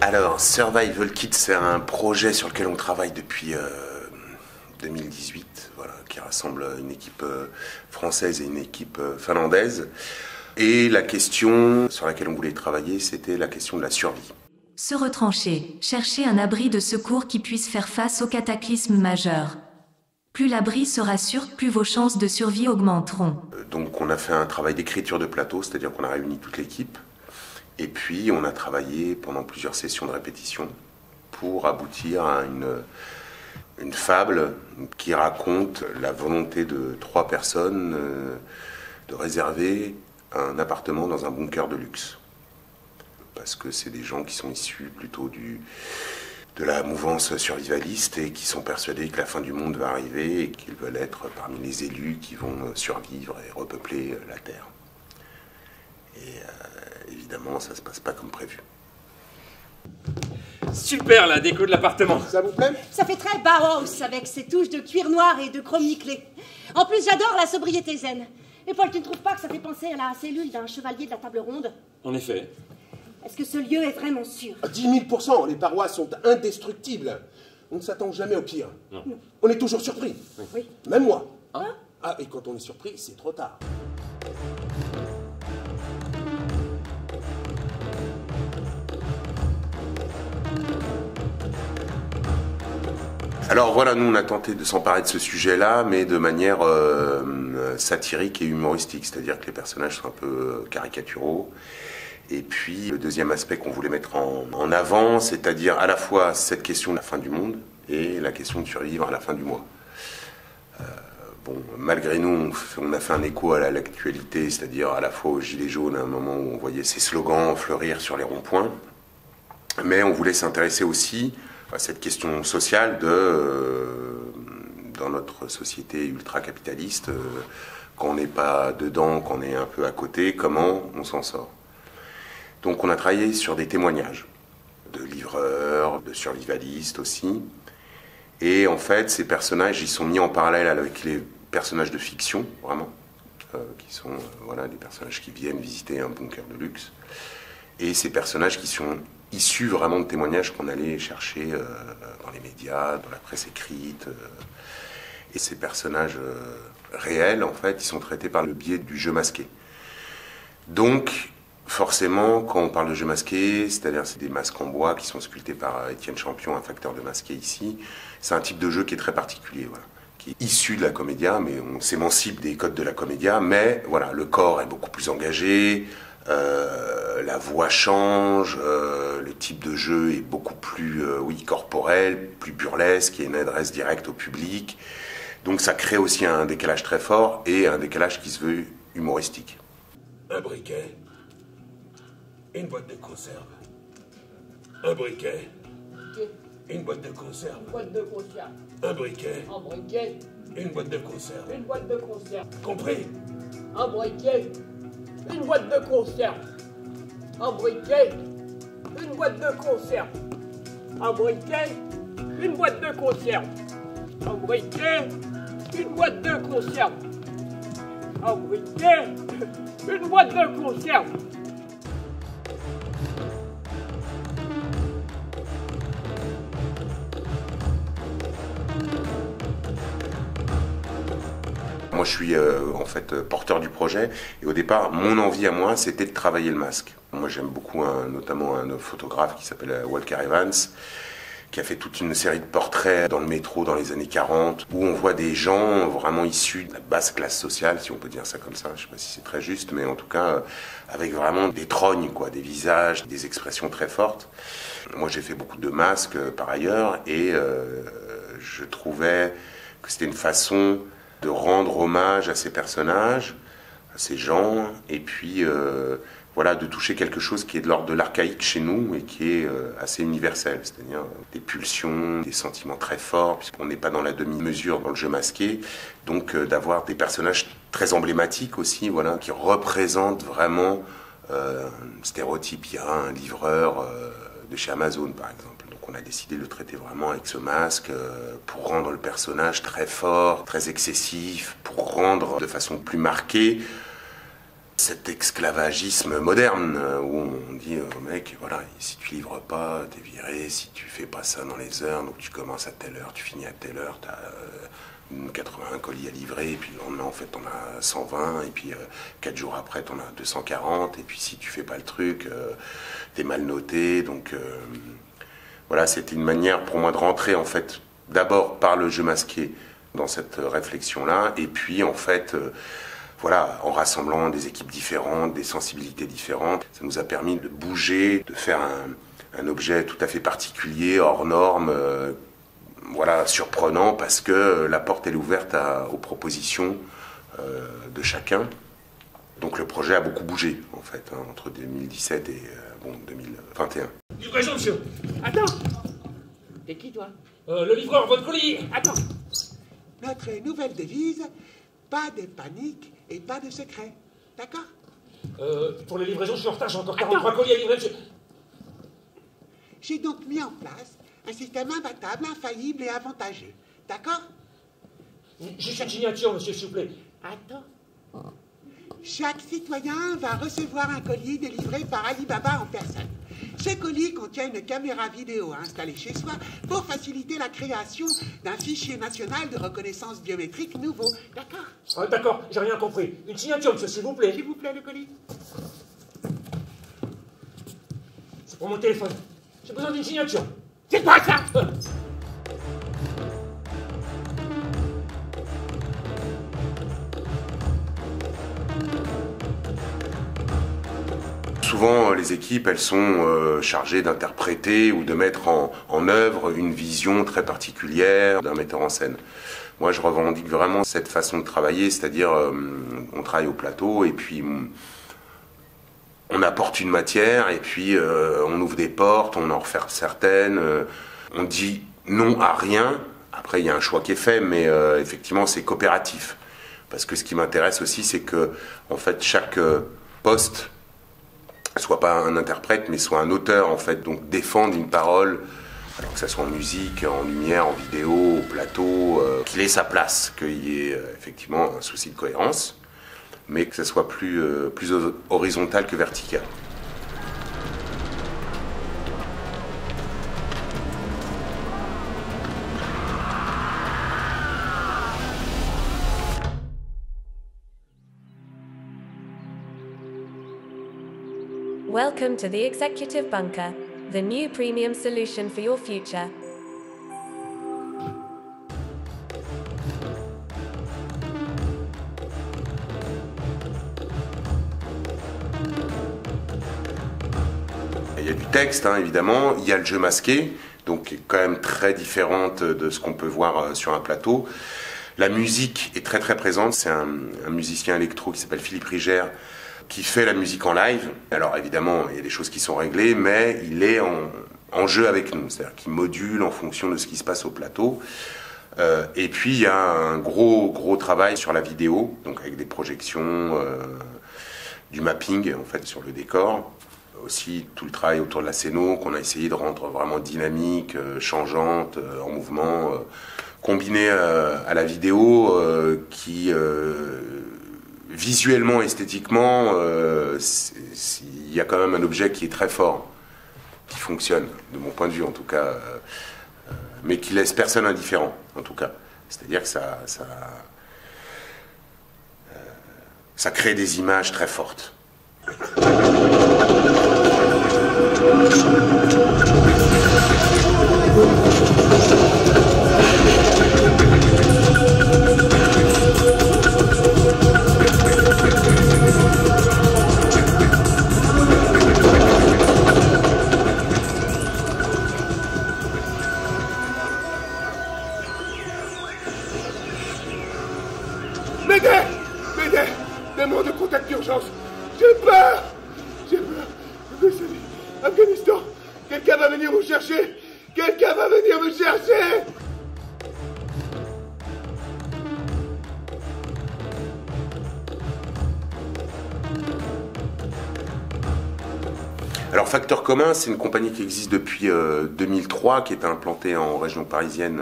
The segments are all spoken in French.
Alors, Survival Kit, c'est un projet sur lequel on travaille depuis 2018, voilà, qui rassemble une équipe française et une équipe finlandaise. Et la question sur laquelle on voulait travailler, c'était la question de la survie. Se retrancher, chercher un abri de secours qui puisse faire face aux cataclysmes majeurs. Plus l'abri sera sûr, plus vos chances de survie augmenteront. Donc on a fait un travail d'écriture de plateau, c'est-à-dire qu'on a réuni toute l'équipe. Et puis on a travaillé pendant plusieurs sessions de répétition pour aboutir à une fable qui raconte la volonté de 3 personnes de réserver un appartement dans un bunker de luxe. Parce que c'est des gens qui sont issus plutôt de la mouvance survivaliste et qui sont persuadés que la fin du monde va arriver et qu'ils veulent être parmi les élus qui vont survivre et repeupler la Terre. Et évidemment, ça se passe pas comme prévu. Super la déco de l'appartement. Ça vous plaît? Ça fait très Bauhaus avec ses touches de cuir noir et de chrome nickelé. En plus, j'adore la sobriété zen. Et Paul, tu ne trouves pas que ça fait penser à la cellule d'un chevalier de la table ronde? En effet. Est-ce que ce lieu est vraiment sûr? 10 000 %, les parois sont indestructibles. On ne s'attend jamais au pire. Non. On est toujours surpris. Oui. Même moi. Hein? Ah, et quand on est surpris, c'est trop tard. Alors voilà, nous on a tenté de s'emparer de ce sujet-là, mais de manière satirique et humoristique, c'est-à-dire que les personnages sont un peu caricaturaux. Et puis le deuxième aspect qu'on voulait mettre en avant, c'est-à-dire à la fois cette question de la fin du monde et la question de survivre à la fin du mois. Bon, malgré nous, on a fait un écho à l'actualité, c'est-à-dire à la fois aux Gilets jaunes, à un moment où on voyait ces slogans fleurir sur les ronds-points, mais on voulait s'intéresser aussi à cette question sociale dans notre société ultra-capitaliste, quand on n'est pas dedans, quand on est un peu à côté, comment on s'en sort. Donc on a travaillé sur des témoignages de livreurs, de survivalistes aussi. Et en fait, ces personnages, ils sont mis en parallèle avec les personnages de fiction, vraiment, qui sont voilà, des personnages qui viennent visiter un bunker de luxe. Et ces personnages qui sont issus vraiment de témoignages qu'on allait chercher dans les médias, dans la presse écrite. Et ces personnages réels, en fait, ils sont traités par le biais du jeu masqué. Donc, forcément, quand on parle de jeu masqué, c'est-à-dire c'est des masques en bois qui sont sculptés par Étienne Champion, un facteur de masqué ici, c'est un type de jeu qui est très particulier, voilà, qui est issu de la comédia, mais on s'émancipe des codes de la comédia, mais voilà, le corps est beaucoup plus engagé, la voix change, le type de jeu est beaucoup plus corporel, plus burlesque, il y a une adresse directe au public, donc ça crée aussi un décalage très fort et un décalage qui se veut humoristique. Un briquet. Une boîte de conserve. Un briquet. Une boîte de conserve. Une boîte de conserve. Un briquet. Un briquet. Une boîte de conserve. Une boîte de conserve. Compris? Un briquet. Une boîte de conserve. Un briquet. Une boîte de conserve. Un briquet. Une boîte de conserve. Un briquet. Une boîte de conserve. Un briquet. Une boîte de conserve. Moi, je suis en fait porteur du projet et au départ, mon envie à moi, c'était de travailler le masque. Moi, j'aime beaucoup notamment un photographe qui s'appelle Walker Evans, qui a fait toute une série de portraits dans le métro dans les années 40, où on voit des gens vraiment issus de la basse classe sociale, si on peut dire ça comme ça. Je ne sais pas si c'est très juste, mais en tout cas, avec vraiment des trognes, quoi, des visages, des expressions très fortes. Moi, j'ai fait beaucoup de masques par ailleurs, et je trouvais que c'était une façon de rendre hommage à ces personnages, à ces gens, et puis voilà, de toucher quelque chose qui est de l'ordre de l'archaïque chez nous et qui est assez universel, c'est-à-dire des pulsions, des sentiments très forts, puisqu'on n'est pas dans la demi-mesure dans le jeu masqué, donc d'avoir des personnages très emblématiques aussi, voilà, qui représentent vraiment un stéréotype. Il y a un livreur de chez Amazon, par exemple. On a décidé de le traiter vraiment avec ce masque pour rendre le personnage très fort, très excessif, pour rendre de façon plus marquée cet esclavagisme moderne où on dit au mec, voilà, si tu livres pas, t'es viré, si tu fais pas ça dans les heures, donc tu commences à telle heure, tu finis à telle heure, t'as 80 colis à livrer, et puis le lendemain, en fait, t'en as 120, et puis 4 jours après, t'en as 240, et puis si tu fais pas le truc, t'es mal noté, donc voilà, c'était une manière pour moi de rentrer, en fait, d'abord par le jeu masqué dans cette réflexion-là, et puis, en fait, voilà, en rassemblant des équipes différentes, des sensibilités différentes, ça nous a permis de bouger, de faire un objet tout à fait particulier, hors norme, voilà, surprenant, parce que la porte elle est ouverte aux propositions de chacun. Donc le projet a beaucoup bougé, en fait, hein, entre 2017 et 2021. Livraison, monsieur. Attends. T'es qui, toi? Le livreur, votre colis. Attends. Notre nouvelle devise, pas de panique et pas de secret. D'accord? Pour les livraisons, je suis en retard, j'ai encore 43 colis à livrer, monsieur. J'ai donc mis en place un système imbattable, infaillible et avantageux. D'accord? Juste une signature, monsieur, s'il vous plaît. Attends. Chaque citoyen va recevoir un colis délivré par Alibaba en personne. Ce colis contient une caméra vidéo installée chez soi pour faciliter la création d'un fichier national de reconnaissance biométrique nouveau. D'accord? D'accord, j'ai rien compris. Une signature, monsieur, s'il vous plaît. S'il vous plaît, le colis. C'est pour mon téléphone. J'ai besoin d'une signature. C'est quoi ça? Souvent, les équipes, elles sont chargées d'interpréter ou de mettre en œuvre une vision très particulière d'un metteur en scène. Moi, je revendique vraiment cette façon de travailler, c'est-à-dire on travaille au plateau et puis on apporte une matière et puis on ouvre des portes, on en referme certaines, on dit non à rien. Après, il y a un choix qui est fait, mais effectivement, c'est coopératif. Parce que ce qui m'intéresse aussi, c'est que en fait, chaque poste soit pas un interprète, mais soit un auteur, en fait, donc défendre une parole, alors que ça soit en musique, en lumière, en vidéo, au plateau, qu'il ait sa place, qu'il y ait effectivement un souci de cohérence, mais que ça soit plus horizontal que vertical. Welcome to the Executive Bunker, the new premium solution for your future. Il y a du texte, hein, évidemment, il y a le jeu masqué, donc qui est quand même très différente de ce qu'on peut voir sur un plateau. La musique est très très présente, c'est un musicien électro qui s'appelle Philippe Rigère, qui fait la musique en live. Alors évidemment, il y a des choses qui sont réglées, mais il est en jeu avec nous, c'est-à-dire qu'il module en fonction de ce qui se passe au plateau. Et puis il y a un gros travail sur la vidéo, donc avec des projections, du mapping en fait sur le décor. Aussi tout le travail autour de la scéno qu'on a essayé de rendre vraiment dynamique, changeante, en mouvement, combiné à la vidéo qui visuellement, esthétiquement, il y a quand même un objet qui est très fort, qui fonctionne, de mon point de vue en tout cas, mais qui laisse personne indifférent, en tout cas. C'est-à-dire que ça crée des images très fortes. Demande de contact d'urgence. J'ai peur. Afghanistan. Quelqu'un va venir vous chercher. Quelqu'un va venir me chercher. Alors Facteur Commun, c'est une compagnie qui existe depuis 2003, qui est implantée en région parisienne,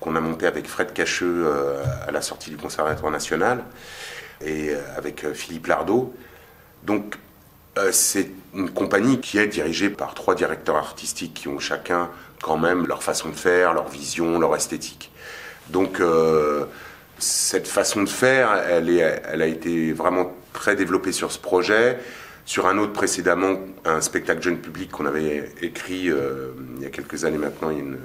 qu'on a montée avec Fred Cacheux à la sortie du Conservatoire national. et avec Philippe Lardot. Donc c'est une compagnie qui est dirigée par 3 directeurs artistiques qui ont chacun quand même leur façon de faire, leur vision, leur esthétique. Donc cette façon de faire, elle a été vraiment très développée sur ce projet. Sur un autre précédemment, un spectacle jeune public qu'on avait écrit il y a quelques années maintenant, il y a une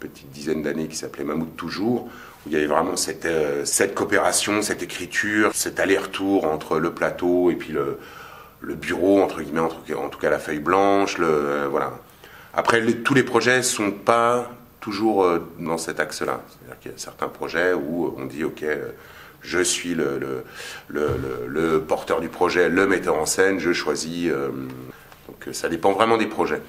petite dizaine d'années, qui s'appelait Mammouth Toujours, où il y avait vraiment cette coopération, cette écriture, cet aller-retour entre le plateau et puis le bureau, entre guillemets, en tout cas la feuille blanche, voilà. Après, tous les projets ne sont pas toujours dans cet axe-là. C'est-à-dire qu'il y a certains projets où on dit, ok, je suis le porteur du projet, le metteur en scène, je choisis. Donc ça dépend vraiment des projets.